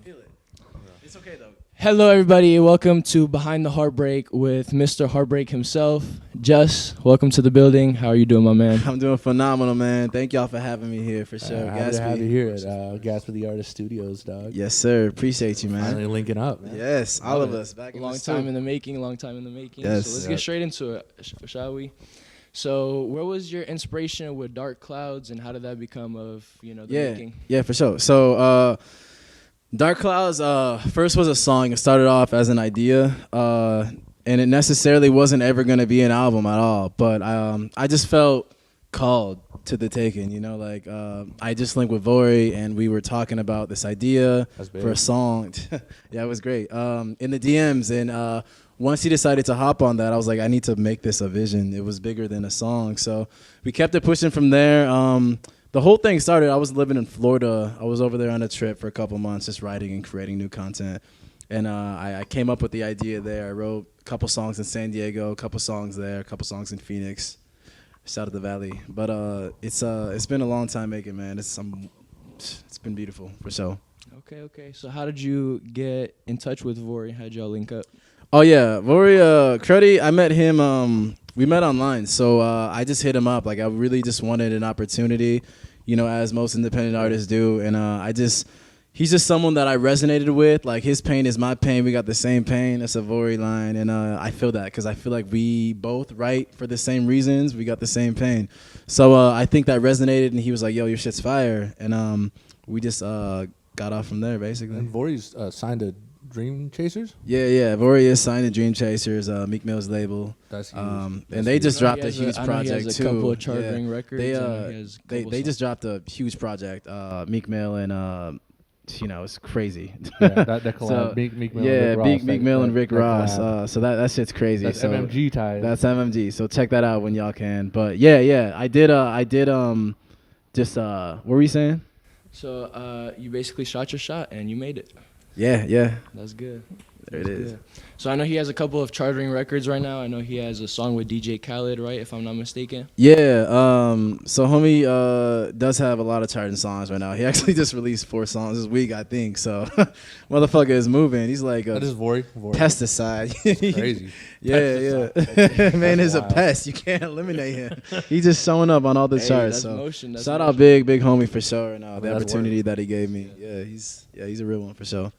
Feel it. It's okay though. Hello, everybody. Welcome to Behind the Heartbreak with Mr. Heartbreak himself, Juss. Welcome to the building. How are you doing, my man? I'm doing phenomenal, man. Thank y'all for having me here for sure. Happy to have you here at Gatsby the Artist Studios, dog. Yes, sir. Appreciate you, man. Finally linking up, man. Yes, all of us back in Long the time studio. in the making. Long time in the making. Yes. So let's get straight into it, shall we? So, where was your inspiration with Dark Clouds, and how did that become of the making? Yeah, for sure. So, Dark Clouds first was a song. It started off as an idea, and it necessarily wasn't ever going to be an album at all. But I just felt called to the taking, I just linked with Vory, and we were talking about this idea for a song. Yeah, it was great. In the DMs, and once he decided to hop on that, I was like, I need to make this a vision. It was bigger than a song. So we kept it pushing from there. The whole thing started, I was living in Florida. I was over there on a trip for a couple months just writing and creating new content. And I came up with the idea there. I wrote a couple songs in San Diego, a couple songs there, a couple songs in Phoenix. Shout out to the Valley. But it's been a long time making, man. It's been beautiful, for sure. Okay. So how did you get in touch with Vory? How did y'all link up? Oh, yeah. Vory, Cruddy, I met him, we met online. So I just hit him up. Like, I really just wanted an opportunity, as most independent artists do. And he's just someone that I resonated with. Like, his pain is my pain. We got the same pain. That's a Vory line. And I feel that because I feel like we both write for the same reasons. We got the same pain. So I think that resonated. And he was like, yo, your shit's fire. And we just got off from there, basically. And Vory's signed to Dream Chasers? Yeah. Vory is signed to Dream Chasers, Meek Mill's label. That's huge. And they just dropped a huge project, he has too. a couple of charting records. They just dropped a huge project, Meek Mill and... it's crazy. Yeah, that collab. So, Meek Mill yeah, and Rick Ross. Meek Mill and Rick that Ross. collab. So that shit's crazy. That's so MMG ties. That's MMG. So check that out when y'all can. But yeah. I did. Just what were you saying? So you basically shot your shot and you made it. Yeah. That's good. There it is. Good. So I know he has a couple of charting records right now. I know he has a song with DJ Khaled, right? If I'm not mistaken. Yeah. So homie does have a lot of charting songs right now. He actually just released 4 songs this week, I think. So motherfucker is moving. He's like a that is Vory. pesticide. That's crazy. Yeah. Man is a pest. You can't eliminate him. He's just showing up on all the charts. That's So motion. That's shout motion. out big homie for sure, and the That's opportunity word. that he gave me. Yeah, he's a real one for sure.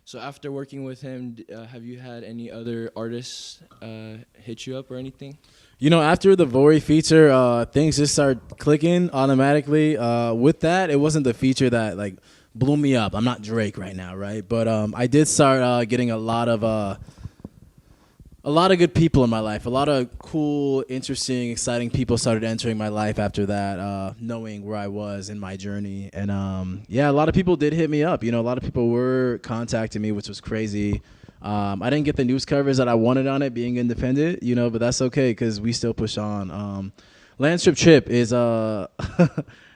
So after working with him, have you had any other artists hit you up or anything? After the Vory feature, things just started clicking automatically. With that, it wasn't the feature that like blew me up. I'm not Drake right now, right? But I did start getting a lot of good people in my life. A lot of cool, interesting, exciting people started entering my life after that, knowing where I was in my journey. And a lot of people did hit me up. A lot of people were contacting me, which was crazy. I didn't get the news coverage that I wanted on it, being independent, but that's okay because we still push on. Landstrip Trip is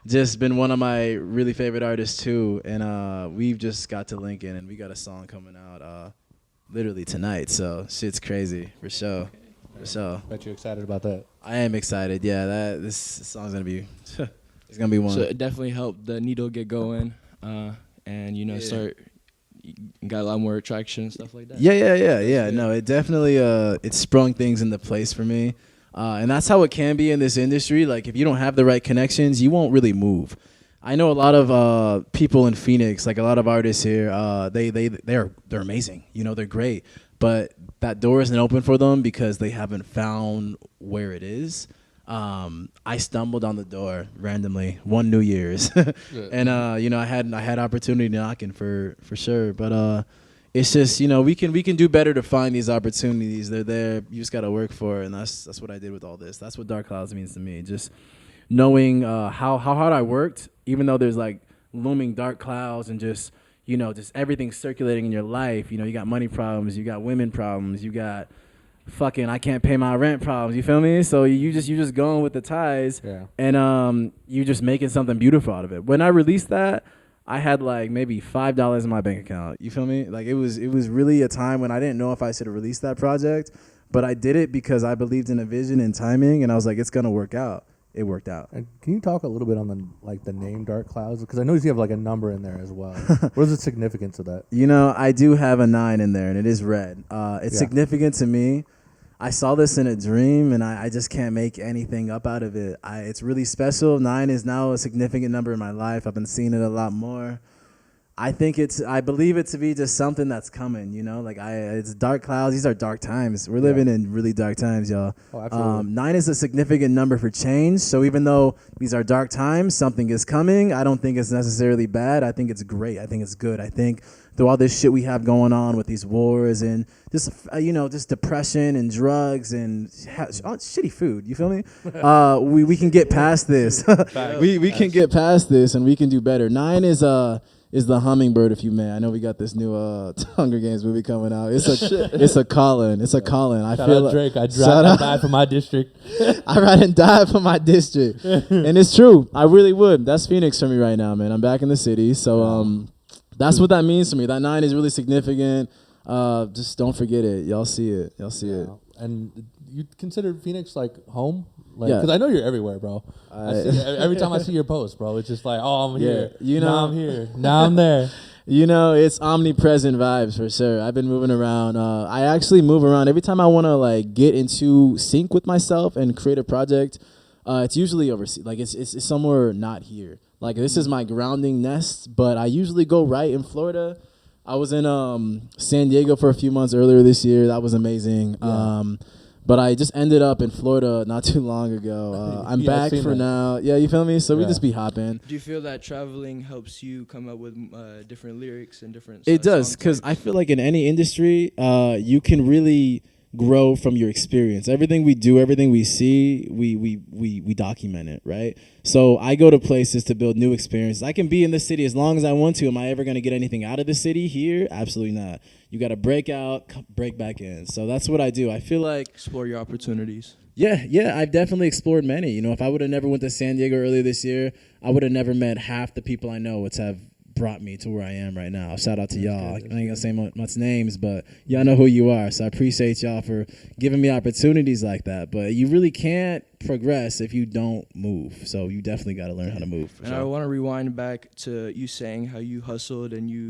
just been one of my really favorite artists too, and we've just got to link in, and we got a song coming out literally tonight. So shit's crazy for sure. For sure. Bet you're excited about that. I am excited. Yeah, this song's gonna be it's gonna be one. So it definitely helped the needle get going, and start. You got a lot more traction and stuff like that. Yeah. No, it definitely it sprung things into place for me, and that's how it can be in this industry. Like if you don't have the right connections, you won't really move. I know a lot of people in Phoenix, like a lot of artists here. They're amazing. They're great, but that door isn't open for them because they haven't found where it is. I stumbled on the door randomly one New Year's, and I had opportunity knocking for sure. But it's just we can do better to find these opportunities. They're there. You just gotta work for it, and that's what I did with all this. That's what Dark Clouds means to me. Just knowing how hard I worked, even though there's like looming dark clouds and just everything circulating in your life. You got money problems, you got women problems, you got fucking I can't pay my rent problems. You feel me? So you just going with the ties, and you just making something beautiful out of it. When I released that, I had like maybe $5 in my bank account. You feel me? Like it was really a time when I didn't know if I should have released that project, but I did it because I believed in a vision and timing, and I was like, it's gonna work out. it worked out. And can you talk a little bit on the name Dark Clouds? Because I know you have like a number in there as well. What is the significance of that? You know, I do have a 9 in there, and it is red. It's significant to me. I saw this in a dream, and I just can't make anything up out of it. It's really special. 9 is now a significant number in my life. I've been seeing it a lot more. I believe it to be just something that's coming, you know? Like, it's dark clouds. These are dark times. We're living in really dark times, y'all. Oh, absolutely. 9 is a significant number for change. So even though these are dark times, something is coming. I don't think it's necessarily bad. I think it's great. I think it's good. I think through all this shit we have going on with these wars and just, just depression and drugs and shitty food, you feel me? We can get past this. we can get past this and we can do better. 9 is the hummingbird, if you may. I know we got this new Hunger Games movie coming out. It's a calling. It's a calling. I Shout feel out Drake. I'd die for my district. I'd rather die for my district. And it's true. I really would. That's Phoenix for me right now, man. I'm back in the city. So that's what that means to me. That 9 is really significant. Just don't forget it. Y'all see it. Y'all see it. And you consider Phoenix like home? Like, Yeah. Because I know you're everywhere, bro. Every time I see your post, bro, it's just like, oh, I'm here. You know, now I'm here. Now I'm there. You know, it's omnipresent vibes for sure. I've been moving around. I actually move around every time I want to like get into sync with myself and create a project. It's usually overseas. Like it's somewhere not here. Like this is my grounding nest, but I usually go right in Florida. I was in San Diego for a few months earlier this year. That was amazing. Yeah. But I just ended up in Florida not too long ago. I'm back for now. Yeah, you feel me? So we just be hopping. Do you feel that traveling helps you come up with different lyrics and different It does, because I feel like in any industry, you can really grow from your experience. Everything we do, everything we see, we document it, right? So I go to places to build new experiences. I can be in the city as long as I want to. Am I ever going to get anything out of the city here? Absolutely not. You got to break out, break back in. So that's what I do. I feel like explore your opportunities. Yeah, I've definitely explored many. You know, if I would have never went to San Diego earlier this year, I would have never met half the people I know, which have brought me to where I am right now. Shout out to y'all. I ain't gonna say much names, but y'all know who you are. So I appreciate y'all for giving me opportunities like that. But you really can't progress if you don't move. So you definitely got to learn how to move. And I want to rewind back to you saying how you hustled and you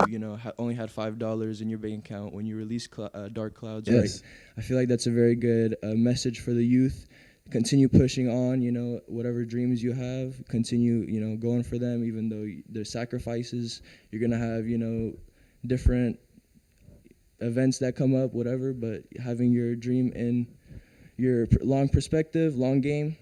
only had $5 in your bank account when you released Dark Clouds. Yes. Right? I feel like that's a very good message for the youth. Continue pushing on, whatever dreams you have, continue, going for them, even though there's sacrifices. You're going to have, different events that come up, whatever, but having your dream in your long perspective, long game,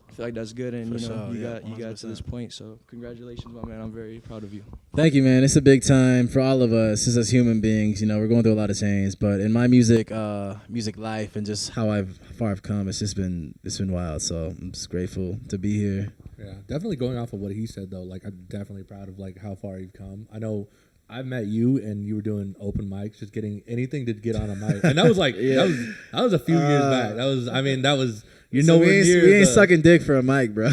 I feel like that's good, and you got to this point. So congratulations, my man. I'm very proud of you. Thank you, man. It's a big time for all of us as human beings. We're going through a lot of change, but in my music life and just how far I've come, it's been wild. So I'm just grateful to be here. Yeah, definitely going off of what he said though. Like I'm definitely proud of like how far you've come. I know I met you and you were doing open mics, just getting anything to get on a mic, and that was like that was a few years back. That was. So we ain't sucking dick for a mic, bro.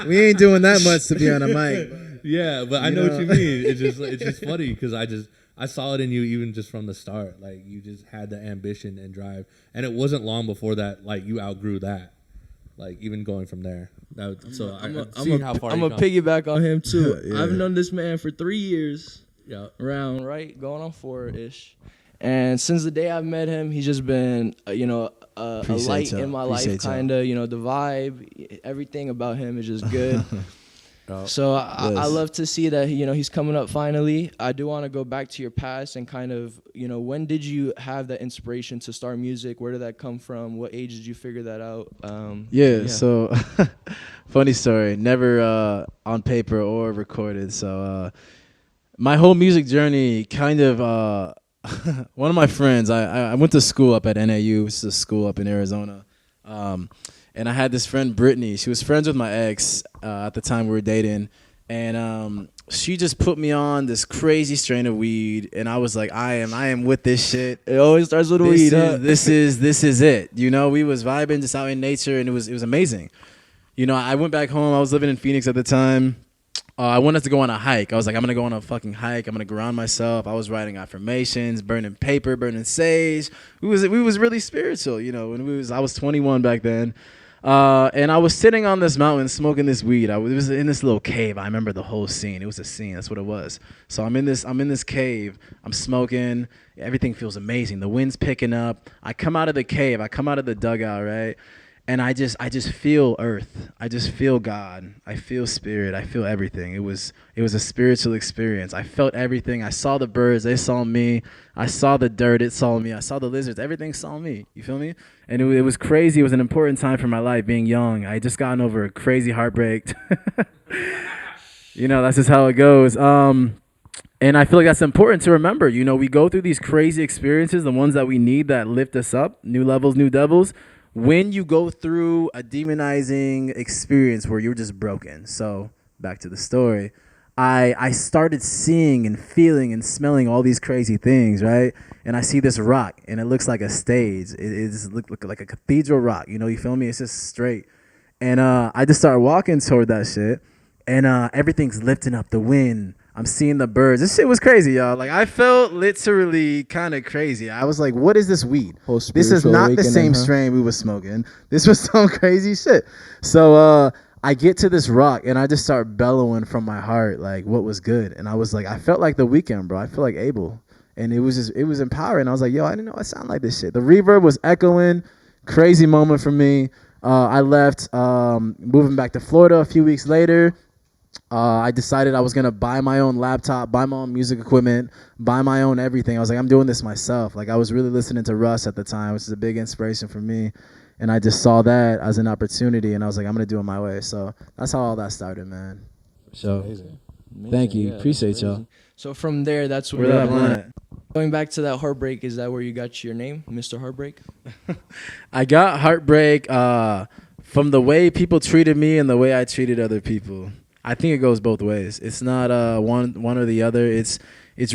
We ain't doing that much to be on a mic. Yeah, but I know what you mean. It's just funny because I saw it in you even just from the start. Like you just had the ambition and drive, and it wasn't long before that like you outgrew that. Like even going from there. I'm a piggyback on him too. Yeah. I've known this man for 3 years. Yeah, around going on 4-ish. And since the day I've met him, he's just been, a light in my life, kind of, the vibe, everything about him is just good. So I love to see that, he's coming up finally. I do want to go back to your past and kind of, when did you have that inspiration to start music? Where did that come from? What age did you figure that out? So funny story. Never on paper or recorded. So my whole music journey kind of... one of my friends, I went to school up at NAU, which is a school up in Arizona, and I had this friend, Brittany. She was friends with my ex at the time we were dating, and she just put me on this crazy strain of weed, and I was like, I am with this shit. It always starts with weed, huh? This is it. We was vibing just out in nature, and it was amazing. I went back home. I was living in Phoenix at the time. I wanted to go on a hike. I was like, I'm going to go on a fucking hike. I'm going to ground myself. I was writing affirmations, burning paper, burning sage. We was really spiritual, when I was 21 back then. And I was sitting on this mountain smoking this weed. It was in this little cave. I remember the whole scene. It was a scene. That's what it was. So I'm in this cave. I'm smoking. Everything feels amazing. The wind's picking up. I come out of the cave. I come out of the dugout, right? And I just feel earth. I just feel God. I feel spirit. I feel everything. It was a spiritual experience. I felt everything. I saw the birds. They saw me. I saw the dirt. It saw me. I saw the lizards. Everything saw me. You feel me? And it was crazy. It was an important time for my life, being young. I had just gotten over a crazy heartbreak. You know, that's just how it goes. And I feel like that's important to remember. You know, we go through these crazy experiences, the ones that we need that lift us up, new levels, new devils. When you go through a demonizing experience where you're just broken. So back to the story, I started seeing and feeling and smelling all these crazy things, right? And I see this rock, and it looks like a stage. It just looked like a cathedral rock. You know, you feel me? It's just straight. And I just started walking toward that shit, and everything's lifting up, the wind. I'm seeing the birds. This shit was crazy, y'all. Like, I felt literally kind of crazy. I was like, what is this weed? This is not the same strain we was smoking. This was some crazy shit. So I get to this rock, and I just start bellowing from my heart, like, what was good. And I was like, I felt like The Weeknd, bro. I feel like Abel. And it was empowering. I was like, yo, I didn't know I sound like this shit. The reverb was echoing. Crazy moment for me. I left, moving back to Florida a few weeks later. I decided I was going to buy my own laptop, buy my own music equipment, buy my own everything. I was like, I'm doing this myself. Like, I was really listening to Russ at the time, which is a big inspiration for me. And I just saw that as an opportunity, and I was like, I'm going to do it my way. So that's how all that started, man. So Amazing. Thank you. Yeah, appreciate y'all. So from there, that's where that blunt? Going back to that Heartbreak, is that where you got your name, Mr. Heartbreak? I got Heartbreak from the way people treated me and the way I treated other people. I think it goes both ways. It's not one or the other. It's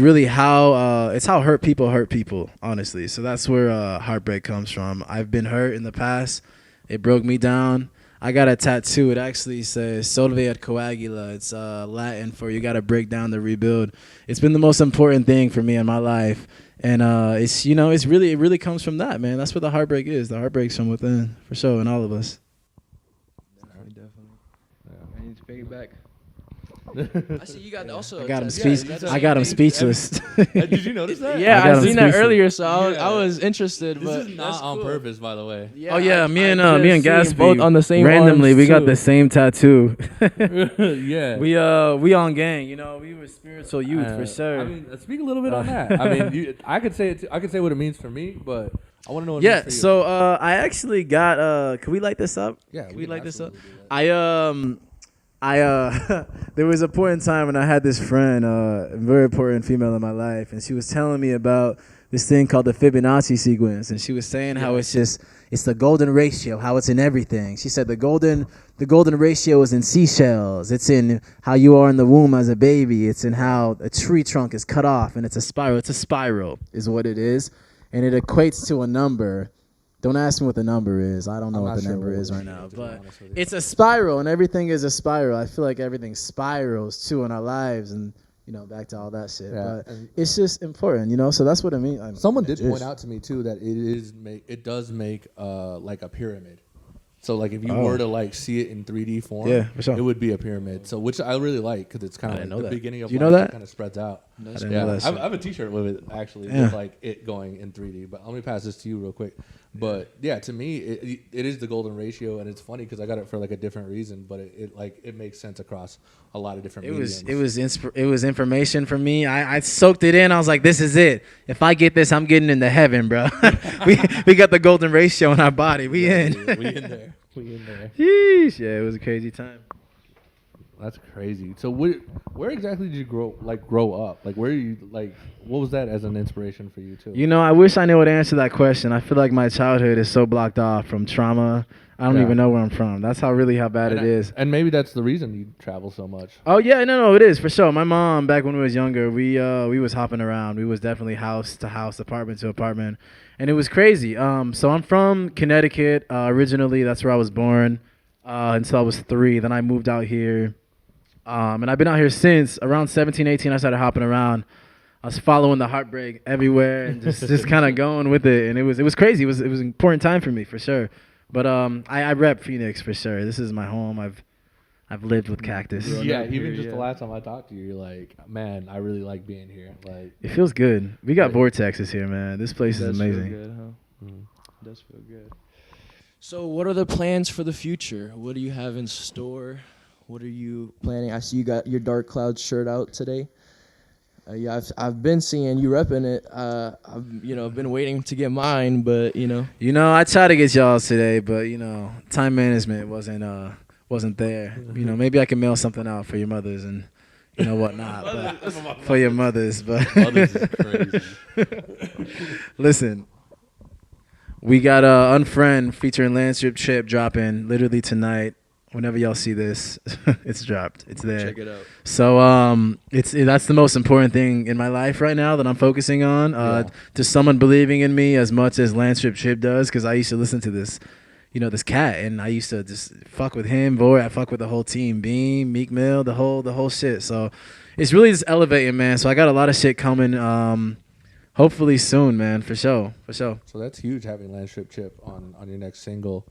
really how hurt people, honestly. So that's where heartbreak comes from. I've been hurt in the past. It broke me down. I got a tattoo. It actually says "Solve et coagula." It's Latin for you got to break down to rebuild. It's been the most important thing for me in my life, and it really comes from that, man. That's what the heartbreak is. The heartbreak's from within, for sure, in all of us. Definitely. I need to bring it back. I see you got also. I got him speechless. Did you notice that? Yeah, I seen that speechless. earlier, so I was interested. This but is not on purpose, by the way. Yeah, Oh yeah, me and Gatsby both on the same. Randomly, we got too. the same tattoo. Yeah. We on gang. You know, we were spiritual youth for sure. I mean, speak a little bit on that. I mean, I could say I could say what it means for me, but I want to know what it means for you. So I actually got. Can we light this up? Yeah, Can we light this up? absolutely There was a point in time when I had this friend, a very important female in my life, and she was telling me about this thing called the Fibonacci sequence, and she was saying how it's the golden ratio, how it's in everything. She said the golden ratio is in seashells. It's in how you are in the womb as a baby. It's in how a tree trunk is cut off, and it's a spiral. It's a spiral is what it is, and it equates to a number. Don't ask me what the number is. I don't know what the number is right now. But it's a spiral, and everything is a spiral. I feel like everything spirals, too, in our lives, and, you know, back to all that shit. Yeah, but it's just important, you know? So that's what I mean. Someone did point out to me, too, that it does make like a pyramid. So, like, if you were to, like, see it in 3D form, yeah, for sure. It would be a pyramid. So, which I really like, because it's kind of like the beginning of you life. know that? It kind of spreads out. I didn't know that shit. I have a T-shirt with it, actually, Yeah. with, like, it going in 3D. But let me pass this to you real quick. But, yeah, to me, it is the golden ratio, and it's funny because I got it for, like, a different reason. But it makes sense across a lot of different mediums. It was information for me. I soaked it in. I was like, this is it. If I get this, I'm getting into heaven, bro. we got the golden ratio in our body. We in. We in there. We in there. Yeesh. Yeah, it was a crazy time. That's crazy. So where exactly did you grow up? Like where you like what was that as an inspiration for you too? You know, I wish I knew how to answer that question. I feel like my childhood is so blocked off from trauma. I don't even know where I'm from. That's how bad it is. And maybe that's the reason you travel so much. Oh yeah, no, it is for sure. My mom, back when we was younger, we was hopping around. We was definitely house to house, apartment to apartment, and it was crazy. So I'm from Connecticut originally. That's where I was born until I was 3. Then I moved out here, and I've been out here since. Around 17, 18, I started hopping around. I was following the Heartbreak everywhere and just kind of going with it, and it was crazy. It was an important time for me for sure. But I rep Phoenix for sure. This is my home. I've lived with Cactus. Yeah, even just the last time I talked to you, you're like, man, I really like being here. Like, It feels good. We got vortexes here, man. This place is amazing. Feel good, huh? Does feel good. So, what are the plans for the future? What do you have in store? What are you planning? I see you got your Dark Clouds shirt out today. Yeah, I've been seeing you repping it. I've been waiting to get mine, but I tried to get y'all today, but time management wasn't there. Maybe I can mail something out for your mothers and whatnot, but for your mothers. But mothers is crazy. Listen, we got Unfriend featuring Landstrip Chip dropping literally tonight. Whenever y'all see this, it's dropped. It's there. Check it out. So that's the most important thing in my life right now that I'm focusing on. To someone believing in me as much as Landstrip Chip does, because I used to listen to this, this cat, and I used to just fuck with him, Vory. I fuck with the whole team, Beam, Meek Mill, the whole shit. So it's really just elevating, man. So I got a lot of shit coming. Hopefully soon, man, for sure. So that's huge having Landstrip Chip on your next single.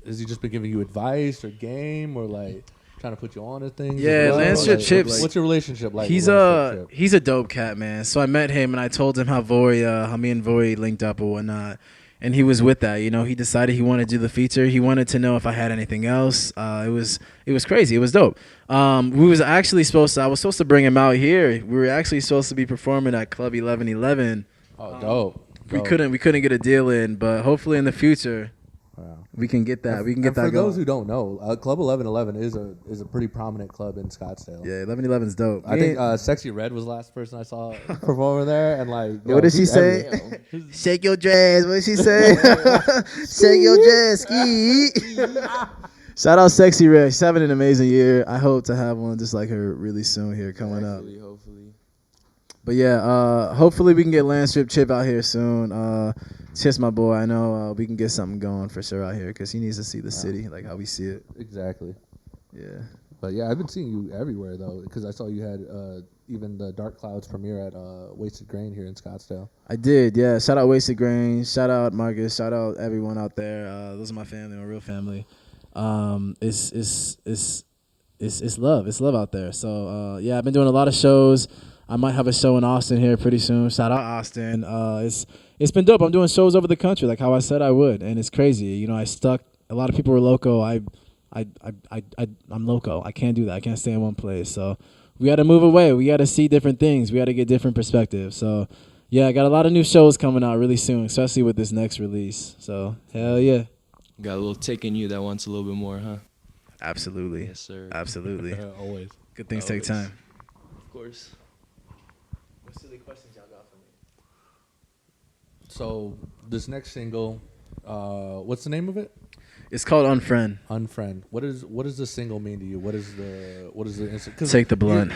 Has he just been giving you advice or game or like trying to put you on to things? Yeah, Landstrip Chip's. What's your relationship like? He's a dope cat, man. So I met him and I told him how me and Vory linked up or whatnot, and he was with that. He decided he wanted to do the feature. He wanted to know if I had anything else. It was crazy. It was dope. I was supposed to bring him out here. We were actually supposed to be performing at Club 1111. Oh, dope. We couldn't get a deal in, but hopefully in the future. Wow. We can get that. For those who don't know, Club 1111 is a pretty prominent club in Scottsdale. Yeah, 1111's dope. I think Sexy Red was the last person I saw perform there, and like, what did she say? Shake your dress. What did she say? Shake your dress, ski. Shout out Sexy Red. She's having an amazing year. I hope to have one just like her really soon here coming up. Hopefully. But yeah, hopefully we can get Landstrip Chip out here soon. Chip's my boy. I know we can get something going for sure out here because he needs to see the city like how we see it. Exactly. Yeah. But yeah, I've been seeing you everywhere though because I saw you had even the Dark Clouds premiere at Wasted Grain here in Scottsdale. I did, yeah. Shout out Wasted Grain. Shout out Marcus. Shout out everyone out there. Those are my family, my real family. It's love. It's love out there. So yeah, I've been doing a lot of shows. I might have a show in Austin here pretty soon. Shout out Austin. It's been dope. I'm doing shows over the country like how I said I would, and it's crazy. I stuck. A lot of people were loco. I'm loco. I can't do that. I can't stay in one place. So we got to move away. We got to see different things. We got to get different perspectives. So yeah, I got a lot of new shows coming out really soon, especially with this next release. So hell yeah. Got a little tick in you that wants a little bit more, huh? Absolutely. Yes, sir. Absolutely. Always. Good things take time. Of course. What silly questions y'all got for me? So this next single, what's the name of it? It's called Unfriend. Unfriend. What does the single mean to you? What is the Take the blunt.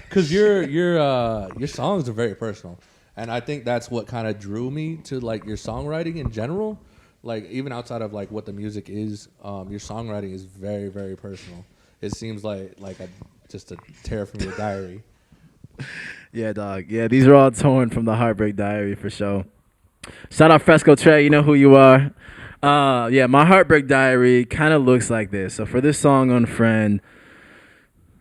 Because your songs are very personal, and I think that's what kind of drew me to like your songwriting in general. Like even outside of like what the music is, your songwriting is very, very personal. It seems like just a tear from your diary. Yeah, dog. Yeah, these are all torn from the Heartbreak diary for sure. Shout out Fresco Trey, you know who you are. Yeah, my Heartbreak diary kind of looks like this. So for this song Unfriend,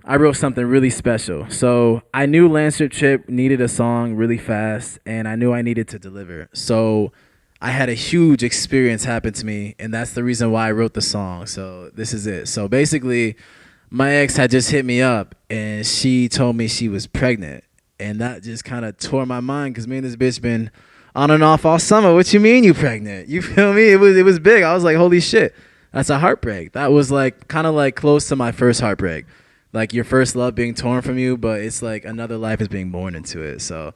I wrote something really special. So I knew Landstrip Chip needed a song really fast, and I knew I needed to deliver. So I had a huge experience happen to me, and that's the reason why I wrote the song. So this is it. So basically, my ex had just hit me up, and she told me she was pregnant. And that just kind of tore my mind because me and this bitch been on and off all summer. What you mean you pregnant? You feel me? It was big. I was like, holy shit. That's a heartbreak. That was like kind of like close to my first heartbreak. Like your first love being torn from you, but it's like another life is being born into it. So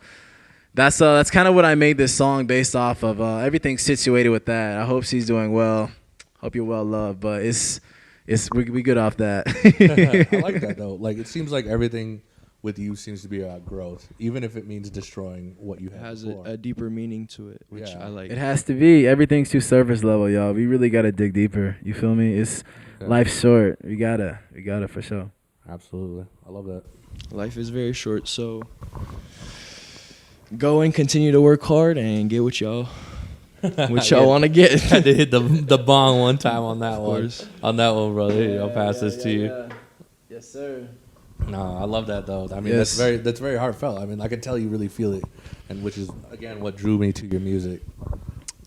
that's kind of what I made this song based off of. Everything's situated with that. I hope she's doing well. Hope you're well loved. But we good off that. I like that though. Like it seems like everything with you seems to be about growth, even if it means destroying what you had. It has before. A deeper meaning to it, which Yeah. I like. It has to be. Everything's too surface level, y'all. We really gotta dig deeper. You feel me? Life's short. We gotta for sure. Absolutely, I love that. Life is very short, so go and continue to work hard and get what y'all Which y'all want to get. Had to hit the bong one time on that one. On that one, brother. Here, I'll pass this to you. Yes, sir. No, I love that though. I mean, Yes. that's very heartfelt. I mean, I can tell you really feel it, and which is again what drew me to your music.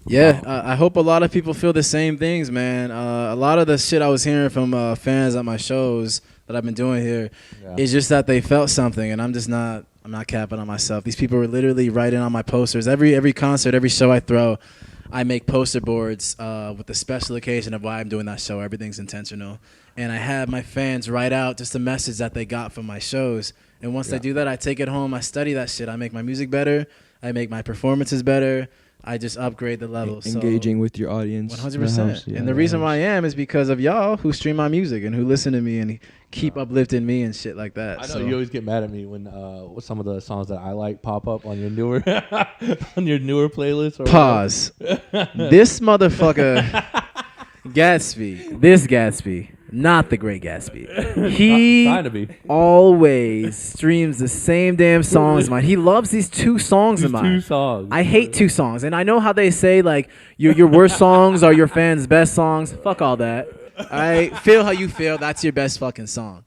Yeah, I hope a lot of people feel the same things, man. A lot of the shit I was hearing from fans at my shows that I've been doing here is just that they felt something, and I'm not capping on myself. These people were literally writing on my posters. Every concert, every show I throw, I make poster boards with the special occasion of why I'm doing that show. Everything's intentional. And I have my fans write out just a message that they got from my shows. And once they do that, I take it home. I study that shit. I make my music better. I make my performances better. I just upgrade the level. Engaging with your audience. 100%. And the reason why I am is because of y'all who stream my music and who listen to me and keep uplifting me and shit like that. I know you always get mad at me when some of the songs that I like pop up on your newer playlist. Or pause. This motherfucker, Gatsby, not the Great Gatsby. He trying to be. always streams the same damn songs of mine. He loves these two songs of mine. Two songs. I hate two songs. And I know how they say, like, your worst songs are your fans' best songs. Fuck all that. I feel how you feel. That's your best fucking song.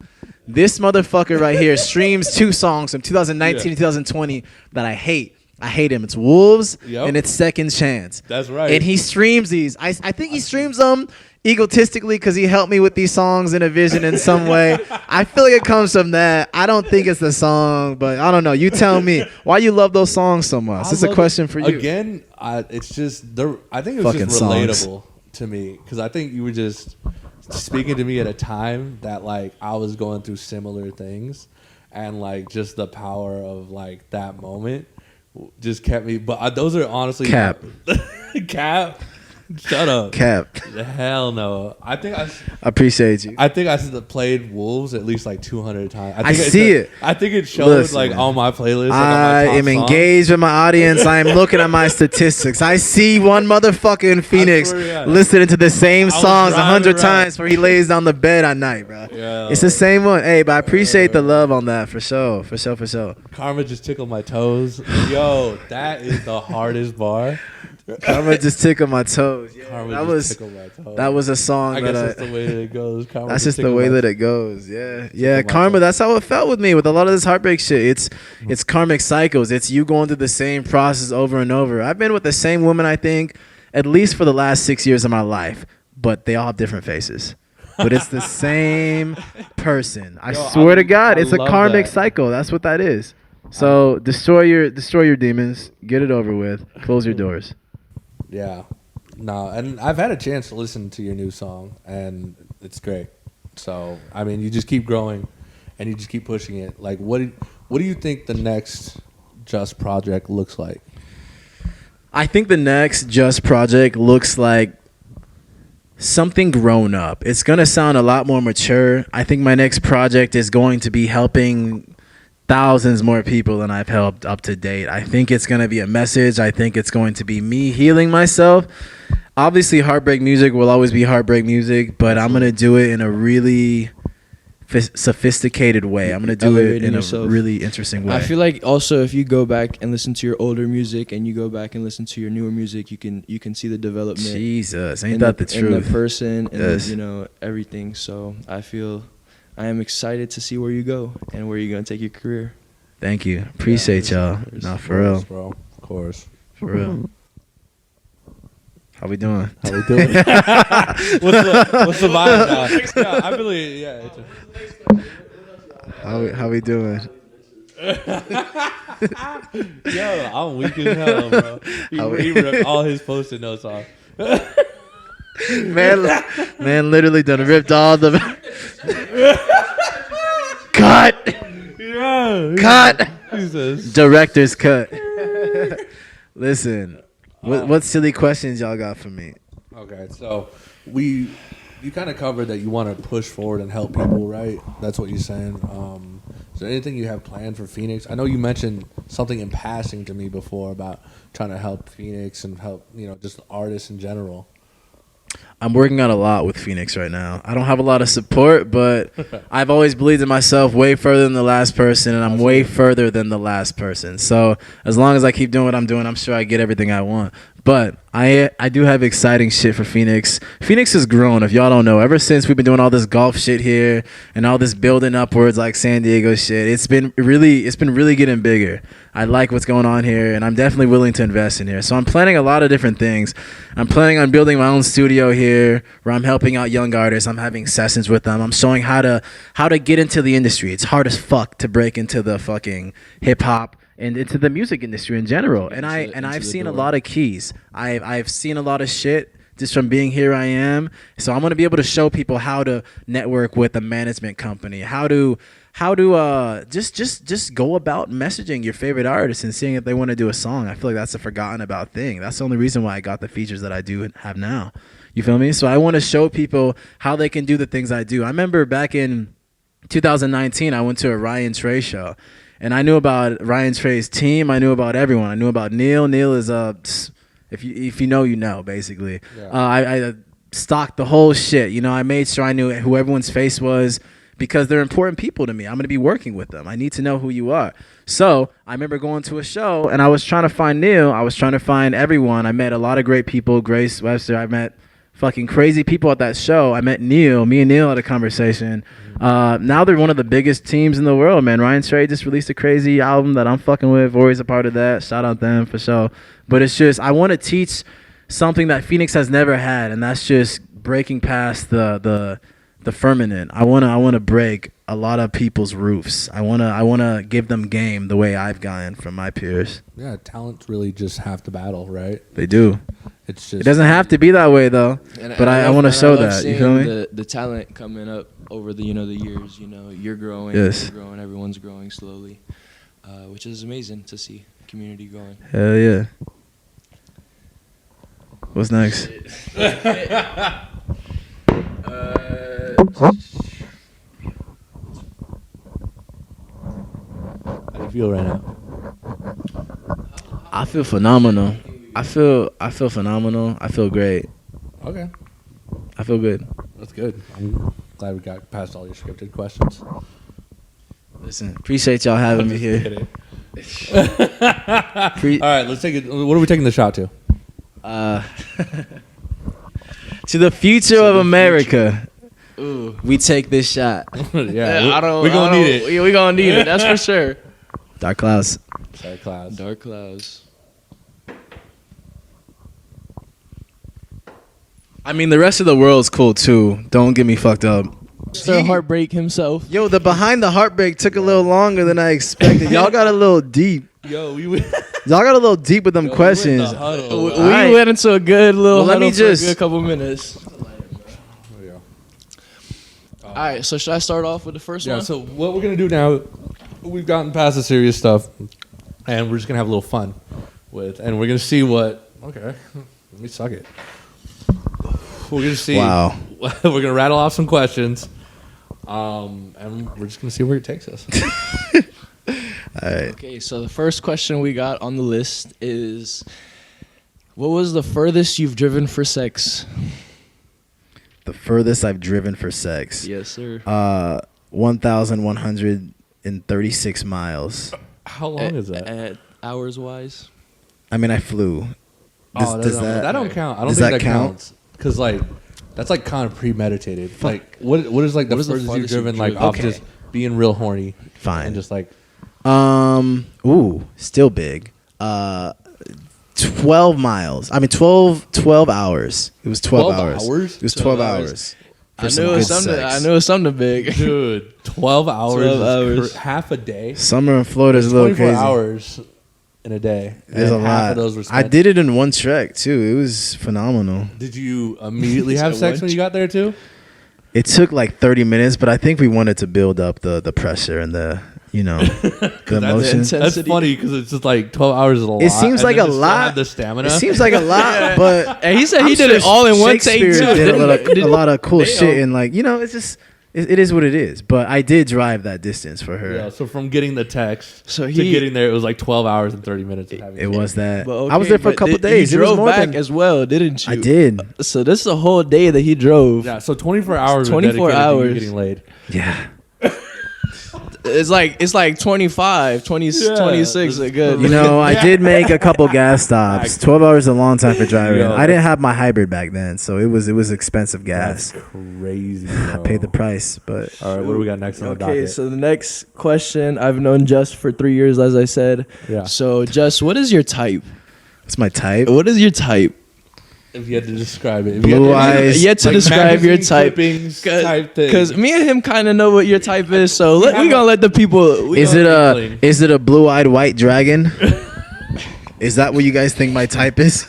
This motherfucker right here streams two songs from 2019 and 2020 that I hate. I hate him. It's Wolves and it's Second Chance. That's right. And he streams these. I think he streams them egotistically because he helped me with these songs in a vision in some way. I feel like it comes from that. I don't think it's the song, but I don't know. You tell me why you love those songs so much. This is a question for you. Again, it's just I think it was Fucking just relatable songs. to me because I think you were just speaking to me at a time that like I was going through similar things, and like just the power of like that moment just kept me. But those are honestly Cap. Shut up. Cap. Hell no. I think I appreciate you. I think I played Wolves at least like 200 times. I see it. I think it showed Listen, like on my playlist. Like I am engaged with my audience. I am looking at my statistics. I see one motherfucking Phoenix listening to the same songs 100 times before he lays down the bed at night, bro. Yeah. It's the same one. Hey, but I appreciate the love on that for sure. For sure. Karma just tickled my toes. Yo, that is the hardest bar. Karma just tickled my toes. Yeah, tickled my toes. That was a song. I guess that's the way that it goes. Karma that's just the way that it goes. Yeah. Karma. That's how it felt with me with a lot of this heartbreak shit. It's karmic cycles. It's you going through the same process over and over. I've been with the same woman, I think, at least for the last 6 years of my life, but they all have different faces. But it's the same person. I swear to God, it's a karmic cycle. That's what that is. So destroy your demons. Get it over with. Close your doors. Yeah. No, and I've had a chance to listen to your new song, and it's great. So, I mean, you just keep growing, and you just keep pushing it. Like, what do you think the next JUSS project looks like? I think the next JUSS project looks like something grown up. It's going to sound a lot more mature. I think my next project is going to be helping thousands more people than I've helped up to date. I think it's going to be a message. I think it's going to be me healing myself. Obviously, heartbreak music will always be heartbreak music, but I'm going to do it in a really sophisticated way. I'm going to do it in a really interesting way. I feel like also if you go back and listen to your older music and you go back and listen to your newer music, you can see the development. Jesus, ain't that the truth? And the person and everything. So I am excited to see where you go and where you're going to take your career. Thank you. Appreciate y'all. No, for real. Bro. Of course. For real. How we doing? What's the vibe now? Yeah, I believe, How we doing? Yo, I'm weak as hell, bro. He ripped all his post-it notes off. Man literally done ripped all the cut. Yeah. Cut. Jesus. Director's cut. Listen, what silly questions y'all got for me? Okay, so you kind of covered that you want to push forward and help people, right? That's what you're saying. Is there anything you have planned for Phoenix? I know you mentioned something in passing to me before about trying to help Phoenix and help, just artists in general. I'm working on a lot with Phoenix right now. I don't have a lot of support, but I've always believed in myself way further than the last person, and I'm way further than the last person. So as long as I keep doing what I'm doing, I'm sure I get everything I want. But I do have exciting shit for Phoenix. Phoenix has grown, if y'all don't know. Ever since we've been doing all this golf shit here and all this building upwards like San Diego shit, it's been really getting bigger. I like what's going on here, and I'm definitely willing to invest in here. So I'm planning a lot of different things. I'm planning on building my own studio here where I'm helping out young artists. I'm having sessions with them. I'm showing how to get into the industry. It's hard as fuck to break into the fucking hip hop and into the music industry in general. And I've seen a lot of keys. I've seen a lot of shit just from being here. I am. So I'm going to be able to show people how to network with a management company, how to just go about messaging your favorite artists and seeing if they want to do a song. I feel like that's a forgotten about thing. That's the only reason why I got the features that I do have now. You feel me? So I want to show people how they can do the things I do. I remember back in 2019, I went to a Ryan Trey show. And I knew about Ryan Trey's team. I knew about everyone. I knew about Neil. Neil is if you know, you know, basically. Yeah. I stocked the whole shit. You know, I made sure I knew who everyone's face was because they're important people to me. I'm going to be working with them. I need to know who you are. So I remember going to a show, and I was trying to find Neil. I was trying to find everyone. I met a lot of great people. Grace Webster. I met fucking crazy people at that show. I met Neil. Me and Neil had a conversation. Now they're one of the biggest teams in the world, man. Ryan Trey just released a crazy album that I'm fucking with. Vory's a part of that. Shout out them for sure. But it's just, I want to teach something that Phoenix has never had, and that's just breaking past the firmament. I want to break a lot of people's roofs. I want to give them game the way I've gotten from my peers. Yeah, talents really just have to battle, right? They do. It's just, it doesn't have to be that way though. But I want to show that. You feel me? The talent coming up over the the years. You're growing. Yes. You're growing. Everyone's growing slowly, which is amazing to see. Community growing. Hell yeah. What's next? How do you feel right now? I feel phenomenal. I feel phenomenal. I feel great. Okay. I feel good. That's good. I'm glad we got past all your scripted questions. Listen, appreciate y'all having me here. All right, let's take it. What are we taking the shot to? To the future of America. Ooh. We take this shot. Yeah, we're gonna need it. We're gonna need it. That's for sure. Dark clouds. Dark clouds. Dark clouds. I mean, the rest of the world's cool too. Don't get me fucked up. Mr. Heartbreak himself. Yo, the behind the heartbreak took a little longer than I expected. Y'all got a little deep. Yo, y'all got a little deep with them questions. We went into a good little huddle for a good couple minutes. All right, so should I start off with the first one? Yeah, so what we're going to do now, we've gotten past the serious stuff, and we're just going to have a little fun and we're going to see okay, let me suck it. We're going to see. Wow. We're going to rattle off some questions, and we're just going to see where it takes us. All right. Okay, so the first question we got on the list is, what was the furthest you've driven for sex? The furthest I've driven for sex. Yes, sir. 1,136 miles. How long is that? Hours wise? I mean, I flew. That don't count. I don't think that counts. Because, that's, kind of premeditated. Like, what is, the furthest you've driven, off just being real horny? Fine. And just, still big. 12 miles. I mean, 12 hours. It was 12 hours. It was 12 hours. I knew it was something big. Dude, 12 hours. 12 hours. Half a day. Summer in Florida is a little crazy. 24 hours in a day. There's a lot. Of those were I did it in one trek, too. It was phenomenal. Did you immediately have sex when you got there, too? It took 30 minutes, but I think we wanted to build up the pressure and the emotion. That's funny because it's just 12 hours is a lot. It seems like a lot. Have the stamina. It seems like a lot, but and he said he did it all in one take too. Did a lot of cool shit and it's just it is what it is. But I did drive that distance for her. Yeah. So from getting the text to getting there, it was 12 hours and 30 minutes. It was that. Okay, I was there for a couple days. You drove back as well, didn't you? I did. So this is a whole day that he drove. Yeah. So 24 hours. 24 hours getting laid. Yeah. It's like 25, 26 are good. You know, I did make a couple gas stops. 12 hours is a long time for driving. Yo, I didn't have my hybrid back then, so it was expensive gas. That's crazy, I bro. paid the price, but All right, what do we got next on the Okay, docket? so the next question, I've known Just for 3 years, as I said. Yeah. So, Just, what is your type? what's my type? What is your type? If you had to describe it. Blue eyes. Yet to Like describe your magazine type. clippings type thing. Because me and him kind of know what your type is, so we're going to let the people... Is it a blue-eyed white dragon? Is that what you guys think my type is?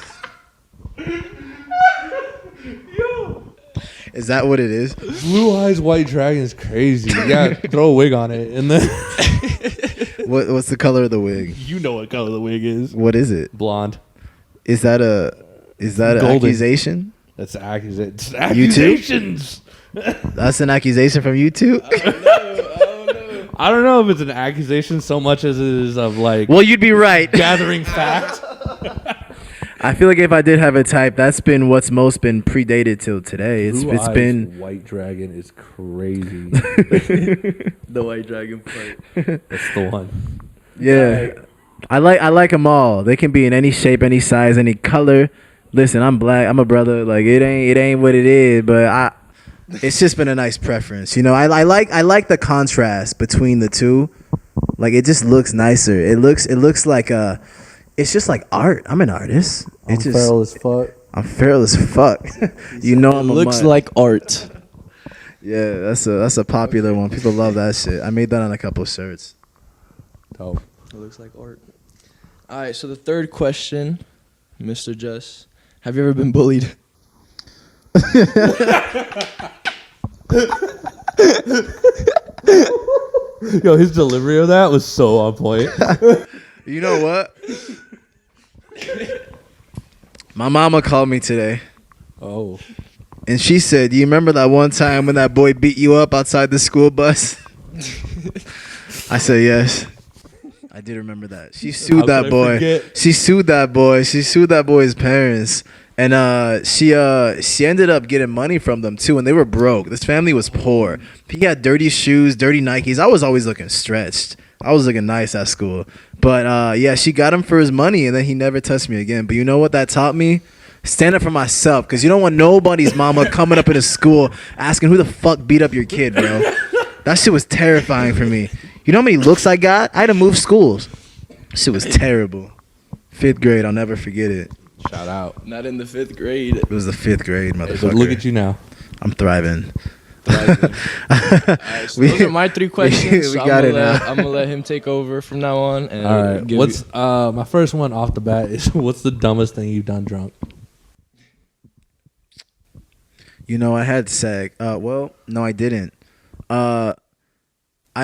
Is that what it is? Blue eyes, white dragon is crazy. Yeah, throw a wig on it, and then What's the color of the wig? you know what color the wig is. What is it? Blonde. Is that an Golden. accusation? That's accusations. That's an accusation from you too? I don't know if it's an accusation so much as it is of like Well, you'd be right. gathering fact. I feel like if I did have a type, that's been what's most been predated till today. It's Blue eyes, been white dragon is crazy. The white dragon part. That's the one. yeah. I like them all. They can be in any shape, any size, any color. Listen, I'm black. I'm a brother. Like it ain't what it is, but it's just been a nice preference. You know, I like the contrast between the two. Like it just looks nicer. It looks like it's just like art. I'm an artist. I'm feral as fuck. I'm feral as fuck. You know I'm a looks mutt. like art. Yeah, that's a popular one. People love that shit. I made that on a couple shirts. Dope. It looks like art. All right, so the third question, Mr. Just, have you ever been bullied? Yo, his delivery of that was so on point. You know what? My mama called me today, Oh. and she said, "Do you remember that one time when that boy beat you up outside the school bus?" I said, "Yes." I did remember that. She sued How that could I boy. forget? She sued that boy. She sued that boy's parents. And she ended up getting money from them too, and they were broke. This family was poor. He had dirty shoes, dirty Nikes. I was always looking stretched. I was looking nice at school. But yeah, she got him for his money, and then he never touched me again. But you know what that taught me? Stand up for myself, because you don't want nobody's mama coming up in a school asking who the fuck beat up your kid, bro. That shit was terrifying for me. You know how many looks I got? I had to move schools. Shit was terrible. 5th grade, I'll never forget it. Shout out. Not in the 5th grade. It was the 5th grade, motherfucker. But look at you now. I'm thriving. All right, so those are my 3 questions. we So got it now. I'm going to let him take over from now on. And All right. give What's my first one off the bat is what's the dumbest thing you've done drunk? You know, I had sex. Well, no, I didn't. I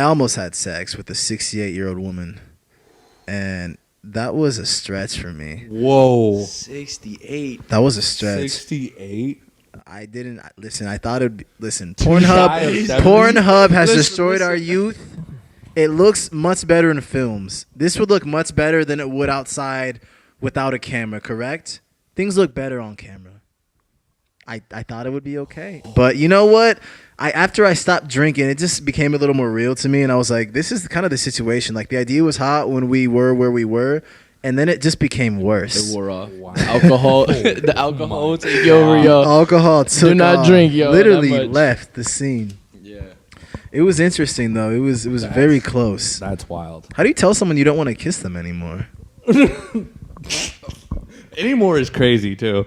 almost had sex with a 68-year-old woman, and that was a stretch for me. Whoa. 68. That was a stretch. 68? I didn't listen. I thought it'd be, listen. shy of 70? Pornhub has Listen, destroyed our youth. It looks much better in films. This would look much better than it would outside without a camera. Correct? Things look better on camera. I thought it would be okay, but you know what? After I stopped drinking, it just became a little more real to me, and I was like, this is kind of the situation. Like the idea was hot when we were where we were, and then it just became worse. It wore off. Wow. Alcohol. The alcohol will take you over, yo. Alcohol took Do not off. drink, yo, Literally that much. left the scene. Yeah. It was interesting though. It was very close. That's wild. How do you tell someone you don't want to kiss them anymore? Anymore is crazy too.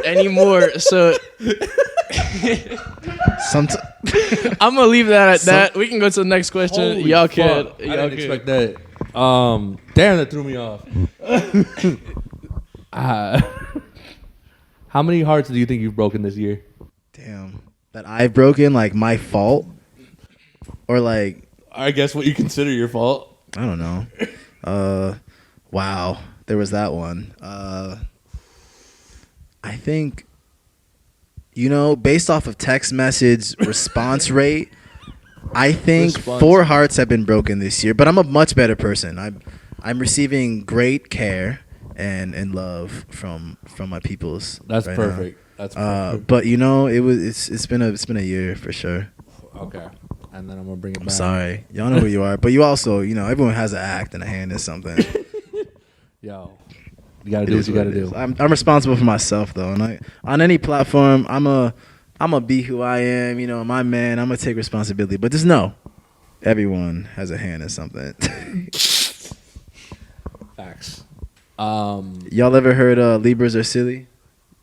Anymore. So I'm gonna leave that at that. We can go to the next question. Holy Y'all fuck. can. I didn't expect that. Damn, that threw me off. How many hearts do you think you've broken this year? Damn. That I've broken, like my fault? Or like, I guess what you consider your fault. I don't know. Wow. There was that one. I think, you know, based off of text message response rate, I think 4 hearts have been broken this year. But I'm a much better person. I'm receiving great care and love from my peoples. That's right perfect. now. That's perfect. But you know, it's been a year for sure. Okay. and then I'm gonna bring it back. I'm sorry. Y'all know who you are, but you also, you know, everyone has an act and a hand in something. Yo, you gotta do what you gotta do. I'm responsible for myself though, and on any platform, I'm a be who I am. You know, my man. I'm gonna take responsibility, but just know, everyone has a hand in something. Facts. Y'all ever heard Libras Are Silly?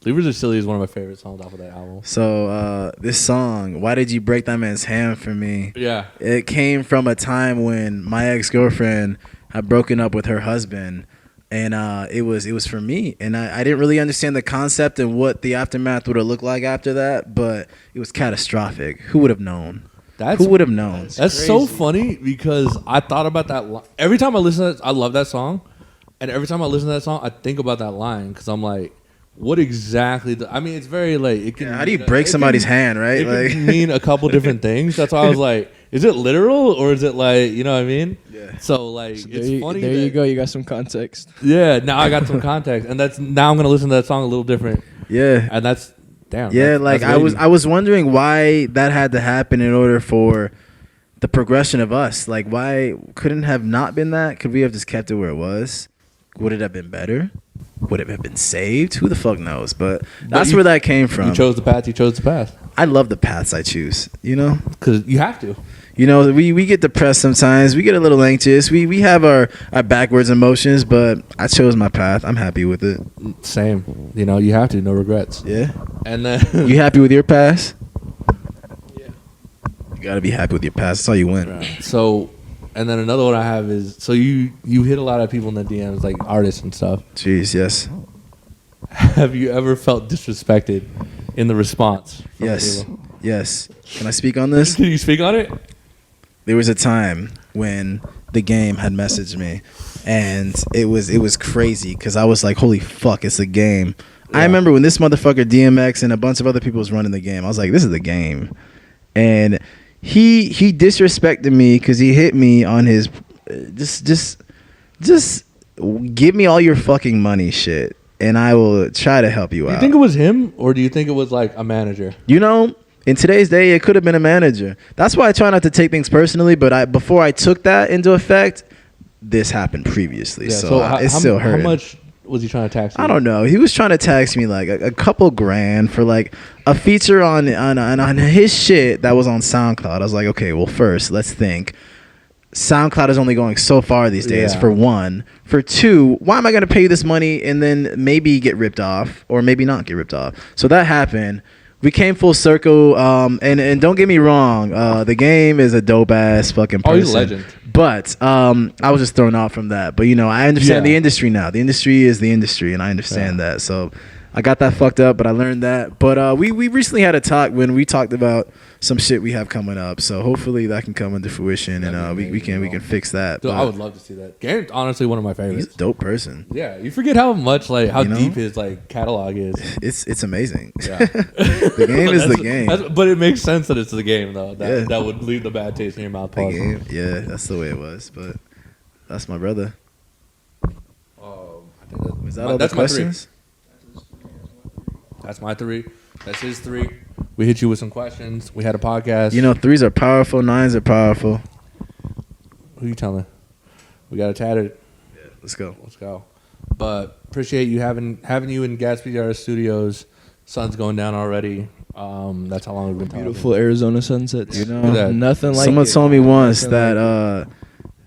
Libras Are Silly is one of my favorite songs off of that album. So this song, Why Did You Break That Man's Hand for Me? Yeah. It came from a time when my ex-girlfriend had broken up with her husband, and it was for me. And I didn't really understand the concept and what the aftermath would have looked like after that, but it was catastrophic. Who would have known? Who would have known? That's so funny because I thought about that every time I listen to that. I love that song, and every time I listen to that song, I think about that line because I'm like, what exactly? I mean, it's very like it can. Yeah, how do you break somebody's hand, right? It can mean a couple different things. That's why I was like, is it literal or is it like, you know what I mean? Yeah. So like, it's funny. There you go. You got some context. Yeah. Now I got some context, and now I'm gonna listen to that song a little different. Yeah. And that's damn. Yeah, that's, like that's I was wondering why that had to happen in order for the progression of us. Like, why couldn't have not been that? Could we have just kept it where it was? Would it have been better? Would it have been saved? Who the fuck knows? But that's where that came from. You chose the path. You chose the path. I love the paths I choose, you know? Because you have to. You know, we get depressed sometimes. We get a little anxious. We have our backwards emotions, but I chose my path. I'm happy with it. Same. You know, you have to. No regrets. Yeah. And then you happy with your past? Yeah. You got to be happy with your past. That's how you win. Right. So, and then another one I have is, so you hit a lot of people in the DMs, like artists and stuff. Jeez, yes. Have you ever felt disrespected in the response? Yes. Yes. Can I speak on this? Can you speak on it? There was a time when the game had messaged me, and it was crazy because I was like, holy fuck, it's a game. Yeah. I remember when this motherfucker DMX and a bunch of other people was running the game. I was like, this is the game. And he disrespected me because he hit me on his just give me all your fucking money shit, and I will try to help you out. Do you think it was him, or do you think it was like a manager? You know, in today's day, it could have been a manager. That's why I try not to take things personally. But before I took that into effect, this happened previously. Yeah, so it's still hurting. How much was he trying to tax you? I don't know. He was trying to tax me like a couple grand for like a feature on his shit that was on SoundCloud. I was like, okay, well, first, let's think. SoundCloud is only going so far these days, for one. For two, why am I going to pay you this money and then maybe get ripped off or maybe not get ripped off? So that happened. We came full circle, and don't get me wrong, the game is a dope ass fucking person. Oh, he's a legend. But I was just thrown off from that. But you know, I understand the industry now. The industry is the industry, and I understand that. So I got that fucked up, but I learned that. But we recently had a talk when we talked about some shit we have coming up. So hopefully that can come into fruition, and we can fix that. Dude, I would love to see that. Garen's honestly one of my favorites. He's a dope person. Yeah, you forget how much how deep his catalog is. It's amazing. Yeah. The game is the game. But it makes sense that it's the game though. That would leave the bad taste in your mouth. The game. Yeah, that's the way it was. But that's my brother. I think was that all the questions? That's my 3. That's his 3. We hit you with some questions. We had a podcast. You know, 3s are powerful, 9s are powerful. Who you telling? We got it tatted. Yeah, let's go. Let's go. But appreciate you having you in Gatsby Art Studios. Sun's going down already. That's how long we've been talking. Beautiful Arizona sunsets. You know, nothing like someone it. told me once that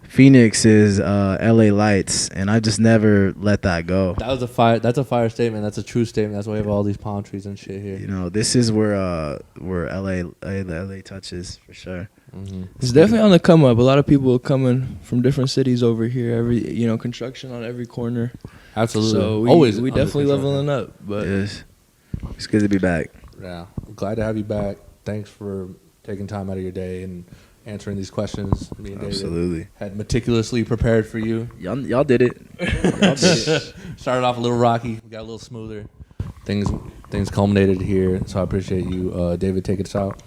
Phoenix is LA Lights, and I just never let that go. That's a fire statement. That's a true statement. That's why we have all these palm trees and shit here. You know, this is where LA touches for sure. Mm-hmm. It's definitely on the come up. A lot of people are coming from different cities over here. Construction on every corner. Absolutely. So we definitely leveling up. But it's good to be back. Yeah, I'm glad to have you back. Thanks for taking time out of your day and answering these questions. Me and David absolutely had meticulously prepared for you. Y'all did it. Y'all did it. Started off a little rocky. We got a little smoother. Things culminated here. So I appreciate you, David. Take us out.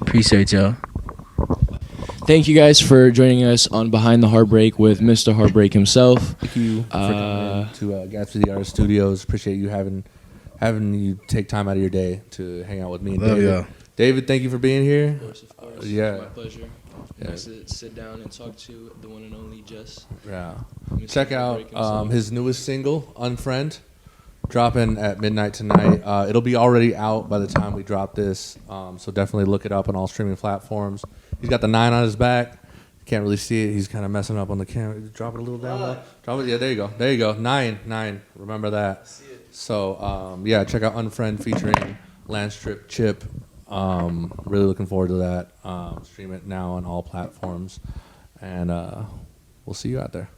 Appreciate y'all. Thank you guys for joining us on Behind the Heartbreak with Mr. Heartbreak himself. Thank you for coming to Gatsby Art Studios. Appreciate you having you take time out of your day to hang out with me and Love David. y'all. David, thank you for being here. Of course. Yeah. My pleasure. Yeah. Nice to sit down and talk to the one and only JUSS. Yeah. Mr. Check Heartbreak out himself. his newest single, Unfriend, dropping at midnight tonight. It'll be already out by the time we drop this, so definitely look it up on all streaming platforms. He's got the 9 on his back. Can't really see it. He's kind of messing up on the camera. Drop it a little down low. Drop it. Yeah, there you go. There you go. 9. Remember that. So, yeah, check out Unfriend featuring Landstrip Chip. Really looking forward to that. Stream it now on all platforms. And we'll see you out there.